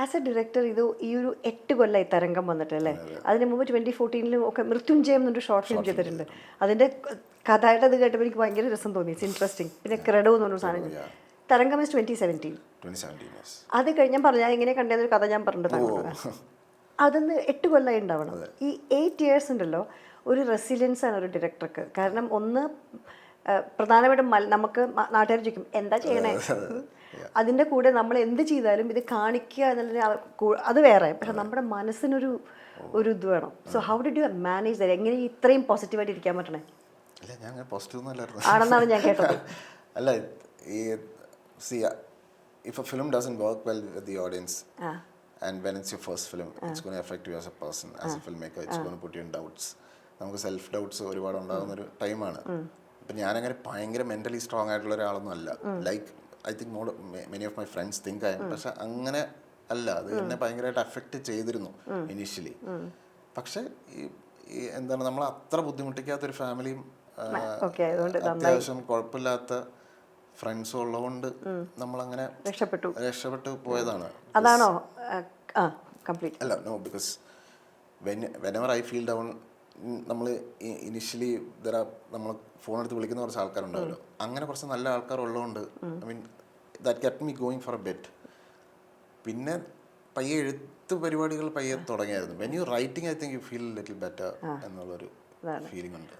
As A director ഇത് ഈ ഒരു 8 കൊല്ലമായി തരംഗം വന്നിട്ട് അല്ലേ? അതിന് മുമ്പ് 2014 ഒക്കെ മൃത്യുഞ്ജയം എന്നൊരു ഷോർട്ട് ഫിലിം ചെയ്തിട്ടുണ്ട്. അതിൻ്റെ കഥയുടെ ഇത് കേട്ടപ്പോൾ എനിക്ക് ഭയങ്കര രസം തോന്നി. It's interesting. പിന്നെ ക്രെഡോ എന്ന് പറഞ്ഞൊരു സാധനം. തരംഗം ഇസ് 2017. അത് കഴിഞ്ഞ് ഞാൻ പറഞ്ഞു, ഞാൻ എങ്ങനെ കണ്ടതെന്നൊരു കഥ ഞാൻ പറഞ്ഞിട്ട് അതൊന്ന് 8 കൊല്ലമായി ഉണ്ടാവണം. ഈ 8 years ഉണ്ടല്ലോ, ഒരു റെസിലിയൻസ് ആണ് ഒരു ഡയറക്ടർക്ക്. കാരണം ഒന്ന് പ്രധാനമായിട്ടും നമുക്ക് നാട്ടുകാർ ചോദിക്കും എന്താ ചെയ്യണേ, അതിൻ്റെ കൂടെ നമ്മൾ എന്ത് ചെയ്താലും ഇത് കാണിക്കുക എന്നുള്ള അത് വേറെ. പക്ഷെ നമ്മുടെ മനസ്സിനൊരു ഇത് വേണം. So how did you manage that? എങ്ങനെ ഇത്രയും പോസിറ്റീവായിട്ട് ഇരിക്കാൻ പറ്റണേ? ആണെന്നാണ് ഞാൻ കേട്ടത്. അല്ല, if a film doesn't work well with the audience, and when it's your first film, it's going to affect you as a person, as a filmmaker. It's going to put you in doubts. നമുക്ക് self doubts ഒരുപാട് ഉണ്ടാകുന്നൊരു ടൈമാണ്. അപ്പം ഞാനങ്ങനെ ഭയങ്കര mentally strong ആയിട്ടുള്ള ഒരാളൊന്നും അല്ല. Like I think many of my friends think I M. പക്ഷെ അങ്ങനെ അല്ല. അത് എന്നെ ഭയങ്കരമായിട്ട് അഫക്റ്റ് ചെയ്തിരുന്നു ഇനീഷ്യലി. പക്ഷെ ഈ എന്താണ്, നമ്മൾ അത്ര ബുദ്ധിമുട്ടിക്കാത്തൊരു ഫാമിലിയും അത്യാവശ്യം കുഴപ്പമില്ലാത്ത ഫ്രണ്ട്സും ഉള്ളതുകൊണ്ട് നമ്മളങ്ങനെ രക്ഷപ്പെട്ടു പോയതാണ്. അതാണോ? അല്ല, no, because whenever I feel down, നമ്മൾ ഇനിഷ്യലി നമ്മൾ ഫോൺ എടുത്ത് വിളിക്കുന്ന കുറച്ച് ആൾക്കാരുണ്ടാവല്ലോ, അങ്ങനെ കുറച്ച് നല്ല ആൾക്കാർ ഉള്ളതുകൊണ്ട് I mean that kept me going for a bit. പിന്നെ പയ്യെ എഴുത്ത് പരിപാടികൾ പയ്യെ തുടങ്ങിയായിരുന്നു. When you writing I think you feel little better എന്നുള്ളൊരു ഫീലിംഗ് ഉണ്ട്.